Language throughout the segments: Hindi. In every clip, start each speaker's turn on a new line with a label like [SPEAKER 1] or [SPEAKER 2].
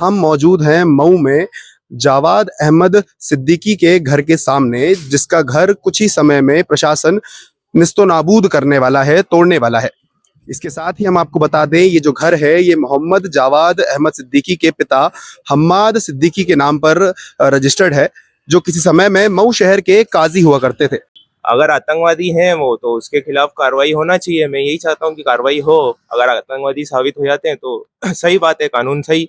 [SPEAKER 1] हम मौजूद हैं मऊ में जावाद अहमद सिद्दीकी के घर के सामने, जिसका घर कुछ ही समय में प्रशासन निस्तो नाबूद करने वाला है, तोड़ने वाला है। इसके साथ ही हम आपको बता दें, ये जो घर है ये मोहम्मद जावाद अहमद सिद्दीकी के पिता हम्माद सिद्दीकी के नाम पर रजिस्टर्ड है, जो किसी समय में मऊ शहर के काजी हुआ करते थे।
[SPEAKER 2] अगर आतंकवादी हैं वो तो उसके खिलाफ कार्रवाई होना चाहिए। मैं यही चाहता हूँ कि कार्रवाई हो। अगर आतंकवादी साबित हो जाते हैं तो सही बात है, कानून सही,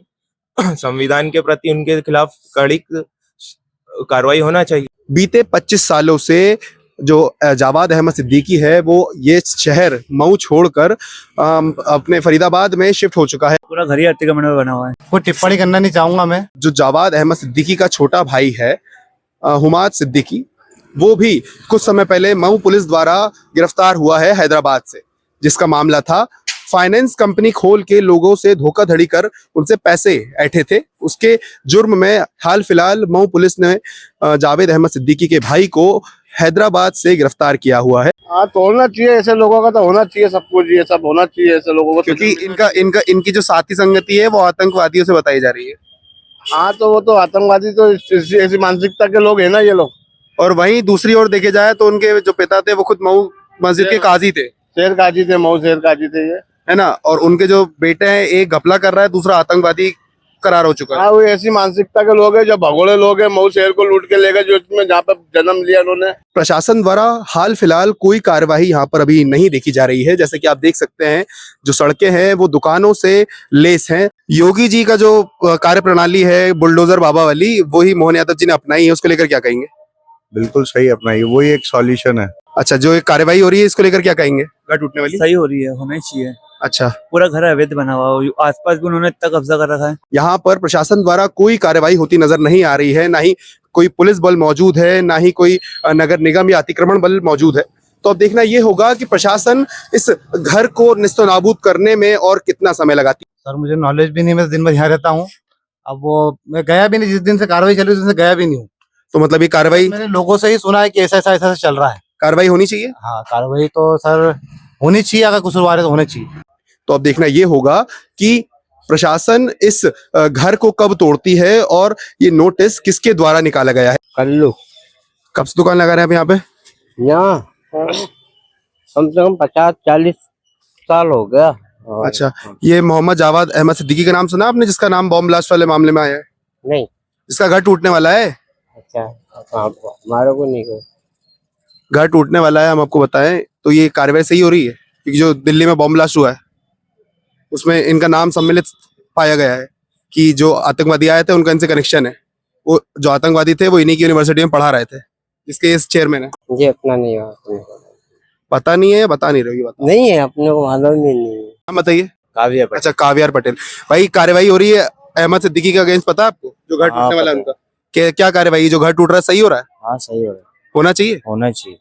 [SPEAKER 2] संविधान के प्रति उनके खिलाफ कड़ी कार्रवाई होना चाहिए।
[SPEAKER 1] बीते 25 सालों से जो जावाद अहमद सिद्दीकी है वो ये शहर मऊ छोड़कर अपने फरीदाबाद में शिफ्ट हो चुका है।
[SPEAKER 3] पूरा घर ही अतिक्रमण में बना हुआ है।
[SPEAKER 4] कोई टिप्पणी करना नहीं चाहूंगा मैं।
[SPEAKER 1] जो जावाद अहमद सिद्दीकी का छोटा भाई है हुमाद सिद्दीकी, वो भी कुछ समय पहले मऊ पुलिस द्वारा गिरफ्तार हुआ है हैदराबाद से, जिसका मामला था फाइनेंस कंपनी खोल के लोगों से धोखाधड़ी कर उनसे पैसे ऐंठे थे। उसके जुर्म में हाल फिलहाल मऊ पुलिस ने जावेद अहमद सिद्दीकी के भाई को हैदराबाद से गिरफ्तार किया हुआ है।
[SPEAKER 4] हाँ, तो होना चाहिए ऐसे लोगों का, तो होना चाहिए सब कुछ, ये सब होना चाहिए ऐसे लोगों को,
[SPEAKER 1] क्योंकि इनकी जो साथी संगति है वो आतंकवादियों से बताई जा रही है।
[SPEAKER 4] हाँ, तो वो तो आतंकवादी तो ऐसी मानसिकता के लोग है ना ये लोग।
[SPEAKER 1] और वहीं दूसरी ओर देखे जाए तो उनके जो पिता थे वो खुद मऊ मस्जिद के काजी थे,
[SPEAKER 4] शेर काजी थे, मऊ शेर काजी थे ये,
[SPEAKER 1] है ना। और उनके जो बेटे हैं, एक घपला कर रहा है, दूसरा आतंकवादी करार हो चुका है।
[SPEAKER 4] हाँ, वो ऐसी मानसिकता के लोग हैं जो भगोड़े लोग हैं, मऊ शहर को लूट के ले गए, जो इसमें जहाँ पर जन्म लिया उन्होंने।
[SPEAKER 1] प्रशासन द्वारा हाल फिलहाल कोई कार्यवाही यहाँ पर अभी नहीं देखी जा रही है। जैसे कि आप देख सकते हैं, जो सड़कें हैं वो दुकानों से लेस हैं। योगी जी का जो कार्य प्रणाली है बुलडोजर बाबा वाली, वही मोहन यादव जी ने अपनाई है, उसको लेकर क्या कहेंगे?
[SPEAKER 5] बिल्कुल सही अपनाई, वही एक सॉल्यूशन है।
[SPEAKER 1] अच्छा, जो एक कार्यवाही हो रही है इसको लेकर क्या कहेंगे? घर टूटने वाली
[SPEAKER 3] सही हो रही है, होना ही चाहिए।
[SPEAKER 1] अच्छा,
[SPEAKER 3] पूरा घर अवैध बना हुआ है, आसपास भी उन्होंने इतना कब्जा कर रखा है।
[SPEAKER 1] यहाँ पर प्रशासन द्वारा कोई कार्यवाही होती नजर नहीं आ रही है, ना ही कोई पुलिस बल मौजूद है, ना ही कोई नगर निगम या अतिक्रमण बल मौजूद है। तो अब देखना ये होगा कि प्रशासन इस घर को निस्तनाबूद करने में और कितना समय लगाती है।
[SPEAKER 4] सर, मुझे नॉलेज भी नहीं, मैं दिन भर यहाँ रहता हूँ। अब वो मैं गया भी नहीं, जिस दिन से कार्रवाई चली उस दिन से गया भी नहीं हूँ।
[SPEAKER 1] तो मतलब ये कार्रवाई
[SPEAKER 4] मैंने लोगों से ही सुना है कि ऐसा ऐसा ऐसा चल रहा है।
[SPEAKER 1] कार्रवाई होनी चाहिए।
[SPEAKER 4] हाँ, कार्रवाई तो सर होनी चाहिए, अगर कसूरवार है तो होनी चाहिए।
[SPEAKER 1] तो अब देखना ये होगा कि प्रशासन इस घर को कब तोड़ती है और ये नोटिस किसके द्वारा निकाला गया है।
[SPEAKER 6] कल्लू
[SPEAKER 1] कब से दुकान लगा रहे हैं आप यहाँ पे?
[SPEAKER 6] यहाँ कम से कम 50-40 साल हो गया।
[SPEAKER 1] अच्छा, ये मोहम्मद जावाद अहमद सिद्दीकी का नाम सुना आपने, जिसका नाम बॉम्ब ब्लास्ट वाले मामले में आया है?
[SPEAKER 6] नहीं।
[SPEAKER 1] जिसका घर टूटने वाला है।
[SPEAKER 6] अच्छा, हमारे को नहीं को।
[SPEAKER 1] घर टूटने वाला है, हम आपको बताएं तो ये कार्रवाई सही हो रही है, क्योंकि जो दिल्ली में बॉम्ब ब्लास्ट हुआ है उसमें इनका नाम सम्मिलित पाया गया है कि जो आतंकवादी आए थे उनका इनसे कनेक्शन है। वो जो आतंकवादी थे वो इन्हीं की यूनिवर्सिटी में पढ़ा रहे थे, जिसके इस चेयरमैन है।
[SPEAKER 6] मुझे अपना नहीं है,
[SPEAKER 1] पता नहीं है, बता नहीं रही बात
[SPEAKER 6] नहीं है, अपने को मालूम नहीं है।
[SPEAKER 1] हम बताइए।
[SPEAKER 2] काव्या
[SPEAKER 1] अच्छा, काव्यार पटेल भाई, कार्रवाई हो रही है अहमद सिद्दीकी के अगेंस्ट, पता है आपको? जो घर टूटने वाला है उनका क्या कार्रवाई? जो घर टूट रहा है सही हो रहा है?
[SPEAKER 6] हाँ, सही हो रहा है,
[SPEAKER 1] होना चाहिए,
[SPEAKER 6] होना चाहिए।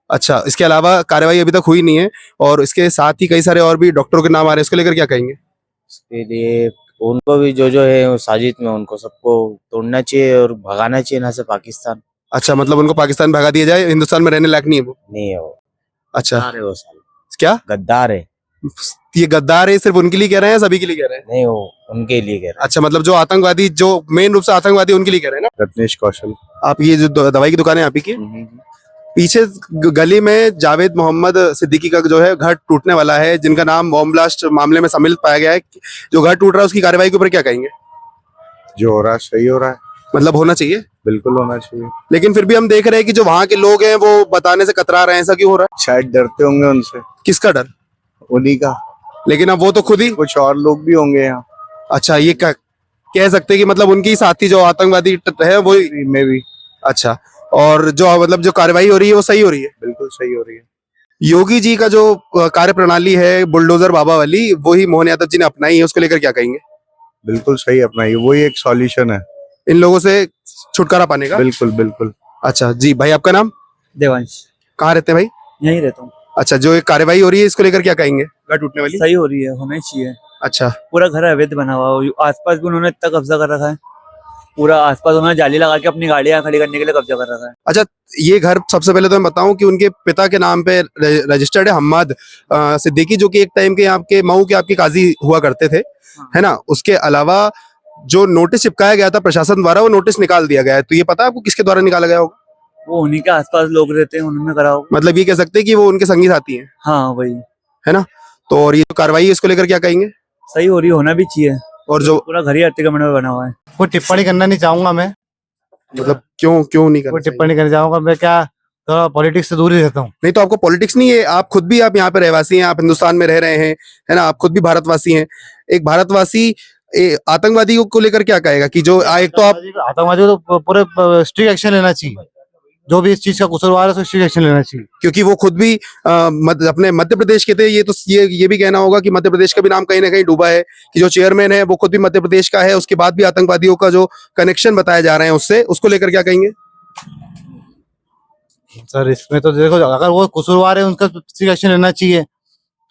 [SPEAKER 1] अच्छा, इसके अलावा कार्रवाई अभी तक हुई नहीं है और इसके साथ ही कई सारे और भी डॉक्टरों के नाम आ रहे हैं, इसको लेकर क्या कहेंगे?
[SPEAKER 6] इसके लिए उनको भी जो है वो साजिद में, उनको सबको तोड़ना चाहिए और भगाना चाहिए ना से पाकिस्तान।
[SPEAKER 1] अच्छा, मतलब उनको पाकिस्तान भगा दिया जाए, हिंदुस्तान में रहने लायक नहीं है वो?
[SPEAKER 6] नहीं है वो।
[SPEAKER 1] अच्छा,
[SPEAKER 6] गद्दार है वो साल।
[SPEAKER 1] क्या
[SPEAKER 6] गद्दार है?
[SPEAKER 1] ये गद्दार है सिर्फ उनके लिए कह रहे हैं, सभी के लिए कह रहे हैं?
[SPEAKER 6] नहीं, वो उनके लिए कह रहा
[SPEAKER 1] अच्छा, मतलब जो आतंकवादी, जो मेन रूप से आतंकवादी, उनके लिए कह रहे हैं ना?
[SPEAKER 5] रत्नेश कौशल।
[SPEAKER 1] आप ये जो दवाई की दुकान है आप ही की, पीछे गली में जावेद मोहम्मद सिद्दीकी का जो है घर टूटने वाला है, जिनका नाम बॉम्ब ब्लास्ट मामले में सम्मिलित पाया गया है। जो घर टूट रहा है उसकी कार्रवाई के ऊपर क्या कहेंगे?
[SPEAKER 5] जो हो रहा है सही हो रहा है,
[SPEAKER 1] मतलब होना चाहिए,
[SPEAKER 5] बिल्कुल होना चाहिए।
[SPEAKER 1] लेकिन फिर भी हम देख रहे हैं कि जो वहाँ के लोग हैं वो बताने से कतरा रहे हैं। ऐसा क्यों हो रहा है?
[SPEAKER 5] शायद डरते होंगे उनसे।
[SPEAKER 1] किसका डर?
[SPEAKER 5] उन्हीं का।
[SPEAKER 1] लेकिन अब वो तो खुद ही,
[SPEAKER 5] कुछ और लोग भी होंगे यहाँ।
[SPEAKER 1] अच्छा, ये कह सकते हैं कि मतलब उनकी साथी जो आतंकवादी है वो
[SPEAKER 5] में भी।
[SPEAKER 1] अच्छा, और जो मतलब जो कार्रवाई हो रही है वो सही हो रही है?
[SPEAKER 5] बिल्कुल सही हो रही है।
[SPEAKER 1] योगी जी का जो कार्य प्रणाली है बुलडोजर बाबा वाली, वही मोहन यादव जी ने अपनाई है, उसको लेकर क्या कहेंगे?
[SPEAKER 5] बिल्कुल सही अपनाई, वही एक सॉल्यूशन है
[SPEAKER 1] इन लोगों से छुटकारा पाने का।
[SPEAKER 5] बिल्कुल बिल्कुल।
[SPEAKER 1] अच्छा जी, भाई आपका नाम?
[SPEAKER 3] देवांश।
[SPEAKER 1] कहाँ रहते हैं भाई?
[SPEAKER 3] यहीं रहता हूँ।
[SPEAKER 1] अच्छा, जो एक कार्रवाई हो रही है इसको लेकर क्या कहेंगे? घर टूटने वाली
[SPEAKER 3] सही हो रही है, होना ही चाहिए।
[SPEAKER 1] अच्छा,
[SPEAKER 3] पूरा घर अवैध बना हुआ है, आसपास भी उन्होंने इतना कब्जा कर रखा है। पूरा आसपास उन्होंने जाली लगा के अपनी गाड़ियां खड़ी करने के लिए कब्जा कर रखा है।
[SPEAKER 1] अच्छा, ये घर सबसे पहले तो मैं बताऊं कि उनके पिता के नाम पे रजिस्टर्ड है, हम्माद सिद्दीकी, जो कि एक टाइम के आपके मऊ के आपके काजी हुआ करते थे, है ना। उसके अलावा जो नोटिस चिपकाया गया था प्रशासन द्वारा वो नोटिस निकाल दिया गया है, तो ये पता है आपको किसके द्वारा निकाला गया होगा?
[SPEAKER 3] वो उन्हीं के आसपास लोग रहते हैं, उन्होंने करा होगा।
[SPEAKER 1] मतलब ये कह सकते हैं कि वो उनके संगी साथी हैं,
[SPEAKER 3] हाँ वही।
[SPEAKER 1] है ना? तो और ये जो कार्रवाई है इसको लेकर क्या कहेंगे?
[SPEAKER 3] सही हो रही, होना भी चाहिए।
[SPEAKER 1] और जो
[SPEAKER 3] पूरा घर ही अतिक्रमण में बना हुआ है।
[SPEAKER 4] कोई टिप्पणी करना नहीं चाहूंगा मैं,
[SPEAKER 1] मतलब क्यों नहीं
[SPEAKER 4] कोई
[SPEAKER 1] करना चाहिए?
[SPEAKER 4] टिप्पणी करना चाहूंगा मैं, क्या थोड़ा पॉलिटिक्स से दूर ही रहता हूँ।
[SPEAKER 1] नहीं तो आपको पॉलिटिक्स नहीं है, आप खुद भी आप यहाँ पे रहवासी हैं, आप हिंदुस्तान में रह रहे हैं, है ना? आप खुद भी भारतवासी हैं। एक भारतवासी आतंकवादी को लेकर क्या कहेगा कि जो एक तो आप
[SPEAKER 4] आतंकवादी को तो पूरे स्ट्रिक्ट एक्शन लेना चाहिए, जो भी इस चीज का कसूरवार है उसको स्ट्रिक्ट एक्शन लेना चाहिए।
[SPEAKER 1] क्योंकि वो खुद भी अपने मध्य प्रदेश के थे, ये तो ये भी कहना होगा कि मध्य प्रदेश का भी नाम कहीं ना कहीं डूबा है कि जो चेयरमैन है वो खुद भी मध्य प्रदेश का है, उसके बाद भी आतंकवादियों का जो कनेक्शन बताए जा रहे हैं उससे, उसको लेकर क्या कहेंगे?
[SPEAKER 4] सर इसमें तो देखो, अगर वो कसूरवार है उनका स्ट्रिक्ट एक्शन लेना चाहिए,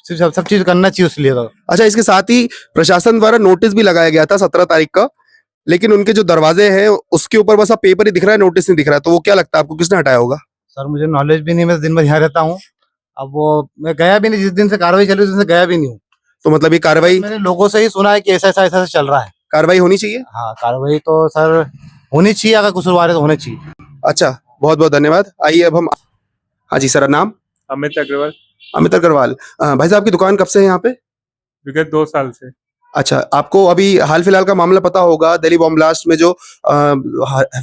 [SPEAKER 4] सब चीज करना चाहिए उसके लिए तो।
[SPEAKER 1] अच्छा, इसके साथ ही प्रशासन द्वारा नोटिस भी लगाया गया था 17 तारीख का, लेकिन उनके जो दरवाजे हैं उसके ऊपर बस अब पेपर ही दिख रहा है, नोटिस नहीं दिख रहा है, तो वो क्या लगता है आपको किसने हटाया होगा?
[SPEAKER 4] सर मुझे नॉलेज भी नहीं, मैं दिन भर यहाँ रहता हूँ। अब वो मैं गया भी नहीं, जिस दिन से कार्रवाई चली उस दिन से गया भी नहीं हूँ।
[SPEAKER 1] तो मतलब ये कार्रवाई
[SPEAKER 4] मैंने लोगों से ही सुना है कि ऐसा चल रहा है।
[SPEAKER 1] कार्रवाई होनी चाहिए।
[SPEAKER 4] हाँ कार्रवाई तो सर होनी चाहिए, अगर कसूरवार है तो होनी चाहिए।
[SPEAKER 1] अच्छा, बहुत बहुत धन्यवाद। आइए अब हम, हाँ जी सर, नाम?
[SPEAKER 7] अमित अग्रवाल।
[SPEAKER 1] अमित अग्रवाल। भाई साहब, आपकी दुकान कब से है यहाँ पे?
[SPEAKER 7] विगत 2 साल से।
[SPEAKER 1] अच्छा, आपको अभी हाल फिलहाल का मामला पता होगा, दिल्ली बॉम्ब ब्लास्ट में जो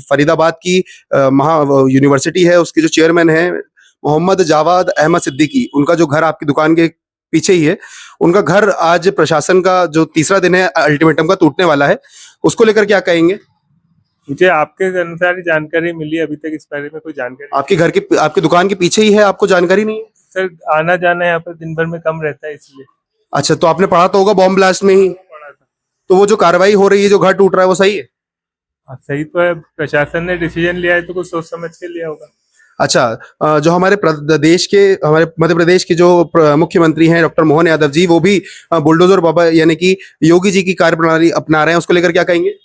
[SPEAKER 1] फरीदाबाद की महा यूनिवर्सिटी है उसके जो चेयरमैन है मोहम्मद जावाद अहमद सिद्दीकी, उनका जो घर आपकी दुकान के पीछे ही है, उनका घर आज प्रशासन का जो तीसरा दिन है अल्टीमेटम का टूटने वाला है, उसको लेकर क्या कहेंगे?
[SPEAKER 7] मुझे आपके अनुसार ही जानकारी मिली, अभी तक इस बारे में कोई जानकारी।
[SPEAKER 1] आपके घर के, आपकी दुकान के पीछे ही है, आपको जानकारी नहीं है?
[SPEAKER 7] सर आना जाना यहाँ पर दिन भर में कम रहता है इसलिए।
[SPEAKER 1] अच्छा, तो आपने पढ़ा तो होगा बॉम्ब ब्लास्ट में ही,
[SPEAKER 7] पड़ा था।
[SPEAKER 1] तो वो जो कार्रवाई हो रही है, जो घर टूट रहा है, वो सही है?
[SPEAKER 7] हाँ, सही तो है, प्रशासन ने डिसीजन लिया है तो कुछ सोच समझ के लिया होगा।
[SPEAKER 1] अच्छा, जो हमारे प्रदेश के, हमारे मध्य प्रदेश के जो मुख्यमंत्री हैं डॉक्टर मोहन यादव जी, वो भी बुलडोजर बाबा यानी कि योगी जी की कार्यप्रणाली अपना रहे हैं, उसको लेकर क्या कहेंगे?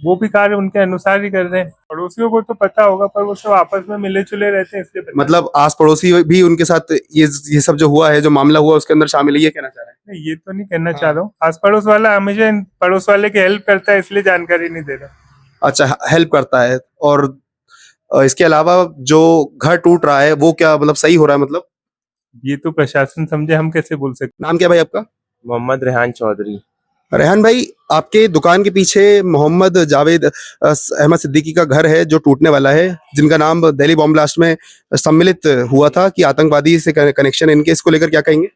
[SPEAKER 7] वो भी कार्य उनके अनुसार ही कर रहे हैं, पड़ोसियों को तो पता होगा पर वो सब आपस में मिले जुले रहते हैं इसलिए पता
[SPEAKER 1] मतलब आस पड़ोसी भी उनके साथ ये सब जो हुआ है, जो मामला हुआ उसके अंदर शामिल है, ये कहना चाह रहे हैं?
[SPEAKER 7] नहीं, ये तो नहीं कहना चाह रहा हूँ। आस पड़ोस वाला हमेशा पड़ोस वाले की हेल्प करता है इसलिए जानकारी नहीं दे रहा।
[SPEAKER 1] अच्छा, हेल्प करता है। और इसके अलावा जो घर टूट रहा है वो क्या मतलब सही हो रहा है? मतलब
[SPEAKER 7] ये तो प्रशासन समझे, हम कैसे बोल सकते।
[SPEAKER 1] नाम क्या भाई आपका?
[SPEAKER 2] मोहम्मद रेहान चौधरी।
[SPEAKER 1] रेहान भाई, आपके दुकान के पीछे मोहम्मद जावेद अहमद सिद्दीकी का घर है जो टूटने वाला है, जिनका नाम दिल्ली बॉम्ब ब्लास्ट में सम्मिलित हुआ था कि आतंकवादी से कनेक्शन इनके, इसको लेकर क्या कहेंगे?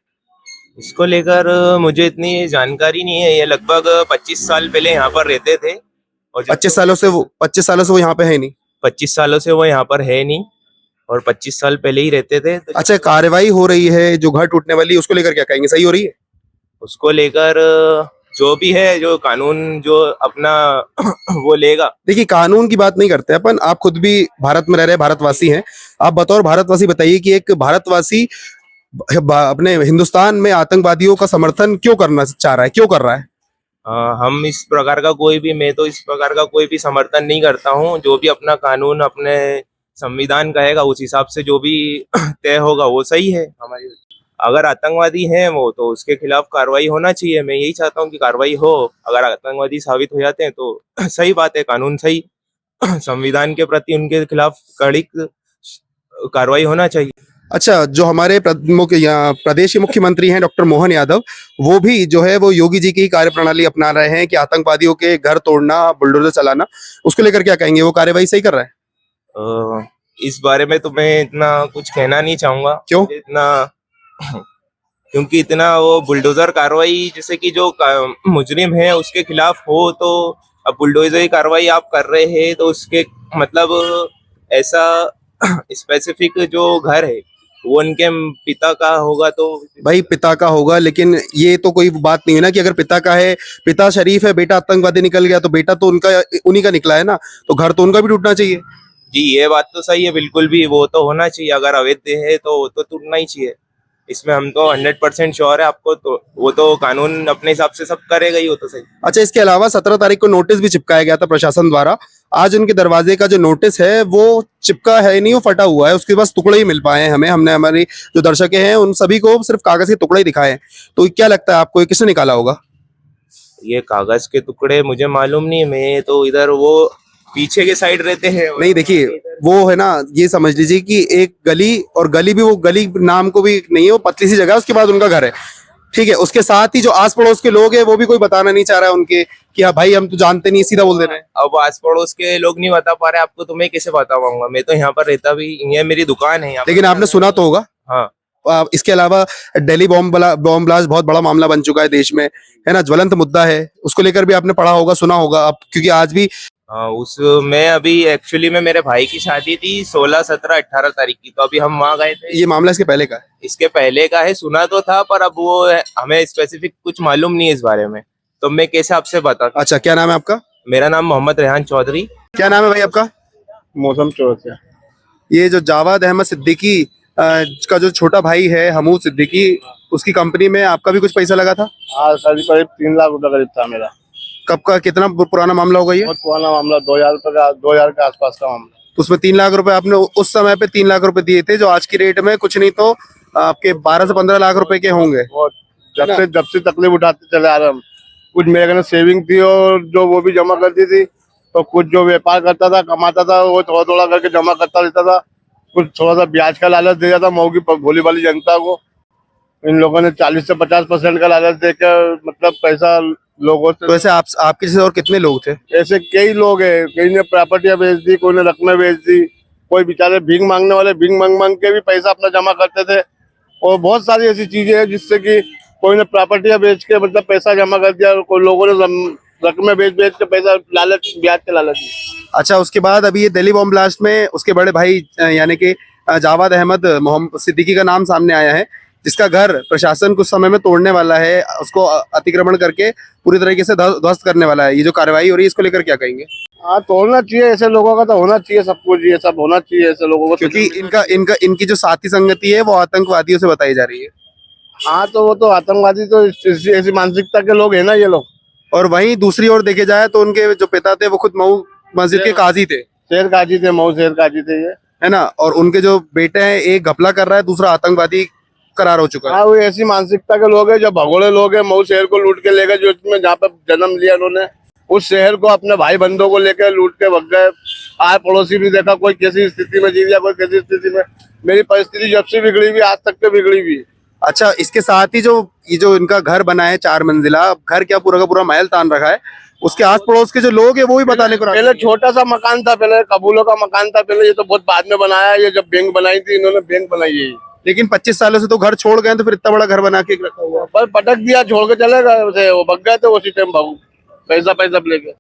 [SPEAKER 2] इसको लेकर मुझे इतनी जानकारी नहीं है। ये लगभग 25 साल पहले यहाँ पर रहते थे और
[SPEAKER 1] 25 सालों से वो यहाँ पे है नहीं?
[SPEAKER 2] 25 सालों से वो यहाँ पर है नहीं और 25 साल पहले ही रहते थे। तो
[SPEAKER 1] अच्छा, कार्रवाई हो रही है जो घर टूटने वाली, उसको लेकर क्या कहेंगे? सही हो रही है?
[SPEAKER 2] उसको लेकर जो भी है, जो कानून जो अपना वो लेगा।
[SPEAKER 1] देखिए, कानून की बात नहीं करते अपन, आप खुद भी भारत में रह रहे भारतवासी हैं, आप बतौर भारतवासी बताइए कि एक भारतवासी अपने हिंदुस्तान में आतंकवादियों का समर्थन क्यों करना चाह रहा है, क्यों कर रहा है?
[SPEAKER 2] हम इस प्रकार का मैं तो इस प्रकार का कोई भी समर्थन नहीं करता हूँ। जो भी अपना कानून, अपने संविधान कहेगा उस हिसाब से जो भी तय होगा वो सही है। हमारी अगर आतंकवादी हैं वो, तो उसके खिलाफ कार्रवाई होना चाहिए। मैं यही चाहता हूँ कि कार्रवाई हो। अगर आतंकवादी साबित हो जाते हैं तो सही बात है, कानून सही, संविधान के प्रति उनके खिलाफ कड़ी कार्रवाई होना चाहिए।
[SPEAKER 1] अच्छा, जो हमारे प्रदेश के मुख्यमंत्री हैं डॉक्टर मोहन यादव, वो भी जो है वो योगी जी की कार्यप्रणाली अपना रहे हैं कि आतंकवादियों के घर तोड़ना, बुलडोजर चलाना, उसको लेकर क्या कहेंगे? वो कार्यवाही सही कर रहा है?
[SPEAKER 2] इस बारे में तो मैं इतना कुछ कहना नहीं चाहूंगा।
[SPEAKER 1] क्यों?
[SPEAKER 2] क्योंकि इतना वो बुलडोजर कार्रवाई, जैसे कि जो मुजरिम है उसके खिलाफ हो, तो अब बुलडोजर कार्रवाई आप कर रहे हैं तो उसके मतलब ऐसा स्पेसिफिक जो घर है वो उनके पिता का होगा। तो
[SPEAKER 1] भाई पिता का होगा, लेकिन ये तो कोई बात नहीं है ना कि अगर पिता का है, पिता शरीफ है, बेटा आतंकवादी निकल गया, तो बेटा तो उनका उन्हीं का निकला है ना, तो घर तो उनका भी टूटना चाहिए।
[SPEAKER 2] जी, ये बात तो सही है, बिल्कुल भी वो तो होना चाहिए। अगर अवैध है तो वो तो टूटना ही चाहिए, इसमें हम तो 100% श्योर है। आपको तो वो तो कानून अपने हिसाब से सब करेगा ही, वो तो सही।
[SPEAKER 1] अच्छा, इसके अलावा 17 तारीख को नोटिस भी चिपकाया गया था प्रशासन द्वारा। आज उनके दरवाजे का जो नोटिस है वो चिपका है नहीं, वो फटा हुआ है, उसके पास टुकड़े ही मिल पाए हैं हमें। हमने हमारी जो दर्शक हैं उन सभी को सिर्फ कागज के टुकड़े ही दिखाए हैं। तो क्या लगता है आपको, ये किसने निकाला होगा?
[SPEAKER 2] ये कागज के टुकड़े मुझे मालूम नहीं, मैं तो इधर वो पीछे के साइड रहते हैं।
[SPEAKER 1] नहीं देखिए, वो है ना, ये समझ लीजिए कि एक गली, और गली भी वो गली नाम को भी नहीं है, वो पतली सी जगह है, उसके बाद उनका घर है, ठीक है। उसके साथ ही जो आस पड़ोस के लोग हैं वो भी कोई बताना नहीं चाह रहा है उनके कि हाँ भाई हम तो जानते नहीं, सीधा बोल दे रहे हैं।
[SPEAKER 2] अब आस पड़ोस के लोग नहीं बता पा रहे आपको, तो मैं कैसे बता पाऊंगा? मैं तो यहाँ पर रहता भी, ये मेरी दुकान है यहाँ पर।
[SPEAKER 1] लेकिन आपने सुना तो होगा।
[SPEAKER 2] हाँ,
[SPEAKER 1] इसके अलावा दिल्ली बॉम्ब ब्लास्ट बहुत बड़ा मामला बन चुका है देश में, है ना, ज्वलंत मुद्दा है, उसको लेकर भी आपने पढ़ा होगा, सुना होगा आप, क्योंकि आज भी
[SPEAKER 2] हाँ, मैं अभी एक्चुअली में मेरे भाई की शादी थी 16, 17, 18 तारीख की, तो अभी हम वहाँ गए थे।
[SPEAKER 1] ये मामला इसके पहले का है।
[SPEAKER 2] इसके पहले का है, सुना तो था, पर अब वो हमें स्पेसिफिक कुछ मालूम नहीं है इस बारे में, तो मैं कैसे आपसे बता।
[SPEAKER 1] अच्छा, क्या नाम है आपका?
[SPEAKER 2] मेरा नाम मोहम्मद रेहान चौधरी।
[SPEAKER 1] क्या नाम है भाई आपका?
[SPEAKER 5] मौसम चौथ है।
[SPEAKER 1] ये जो जावेद अहमद सिद्दीकी का जो छोटा भाई है हमूद सिद्दीकी, उसकी कंपनी में आपका भी कुछ पैसा लगा था?
[SPEAKER 5] हाँ, करीब 3 लाख रुपए करीब था मेरा।
[SPEAKER 1] कब का, कितना पुराना मामला होगा ये?
[SPEAKER 5] बहुत पुराना मामला, 2000 रुपए का, 2000 के आसपास का मामला।
[SPEAKER 1] तो उसमें 3 लाख रुपए आपने उस समय पे 3 लाख रुपए दिए थे, जो आज की रेट में कुछ नहीं तो आपके 12 से 15 लाख रुपए के होंगे।
[SPEAKER 5] बहुत जब से तकलीफ उठाते चले आ रहे हम। कुछ मेरे घर सेविंग थी और जो वो भी जमा करती थी, तो कुछ जो व्यापार करता था, कमाता था, वो थोड़ा थोड़ा करके जमा करता रहता था। कुछ थोड़ा सा ब्याज का लालच दिया था मऊ की भोली भाली जनता को। इन लोगों ने 40 से 50% का लालच देकर मतलब पैसा लोगों से।
[SPEAKER 1] तो ऐसे आपके जैसे और कितने लोग थे?
[SPEAKER 5] ऐसे कई लोग हैं, कई ने प्रॉपर्टियां बेच दी, कोई ने रकमें बेच दी, कोई बेचारे भीख मांगने वाले भीख मांग मांग के भी पैसा अपना जमा करते थे। और बहुत सारी ऐसी चीजें हैं जिससे कि कोई ने प्रॉपर्टियां बेच के मतलब पैसा जमा कर दिया, और कोई लोगों ने रकमें बेच बेच के पैसा लालच, ब्याज के लालच।
[SPEAKER 1] अच्छा, उसके बाद अभी ये दिल्ली बॉम्ब ब्लास्ट में उसके बड़े भाई यानी कि जावेद अहमद मोहम्मद सिद्दीकी का नाम सामने आया है, जिसका घर प्रशासन कुछ समय में तोड़ने वाला है, उसको अतिक्रमण करके पूरी तरीके से ध्वस्त करने वाला है। ये जो कार्रवाई हो रही है, इसको लेकर क्या कहेंगे?
[SPEAKER 5] हाँ, तोड़ना चाहिए, ऐसे लोगों का तो होना चाहिए सब कुछ, ये सब होना चाहिए ऐसे लोगों को,
[SPEAKER 1] क्योंकि इनकी जो साथी संगति है वो आतंकवादियों से बताई जा रही है।
[SPEAKER 5] हाँ, तो वो तो आतंकवादी तो ऐसी मानसिकता के लोग हैं ना ये लोग।
[SPEAKER 1] और वहीं दूसरी ओर देखे जाए तो उनके जो पिता थे वो खुद मऊ मस्जिद के काजी थे,
[SPEAKER 5] शेर काजी थे, मऊ शेर काजी थे ये,
[SPEAKER 1] है ना। और उनके जो बेटे हैं, एक घपला कर रहा है, दूसरा आतंकवादी करार हो चुका है।
[SPEAKER 5] हाँ, वो ऐसी मानसिकता के लोग हैं जो भगोड़े लोग हैं। मऊ शहर को लूट के ले गए, जो इसमें जहाँ पे जन्म लिया उन्होंने, उस शहर को अपने भाई बंधुओं को लेकर लूट के भग गए। आए पड़ोसी भी देखा कोई कैसी स्थिति में जी गया, कोई कैसी स्थिति में। मेरी परिस्थिति जब से बिगड़ी हुई आज तक के बिगड़ी हुई।
[SPEAKER 1] अच्छा, इसके साथ ही ये जो इनका घर बना है 4 मंजिला, घर क्या पूरा का पूरा महल तान रखा है, उसके आस पड़ोस के जो लोग हैं वो भी बताने को
[SPEAKER 5] पहले छोटा सा मकान था, पहले कबूलों का मकान था पहले, ये तो बहुत बाद में बनाया। ये जब बैंक बनाई थी इन्होंने, बैंक बनाई है।
[SPEAKER 1] लेकिन 25 सालों से तो घर छोड़ गए, तो फिर इतना बड़ा घर बना के रखा हुआ।
[SPEAKER 5] पर पटक दिया, छोड़ के चले गए, वो भग गए थे उसी टाइम, पैसा लेके।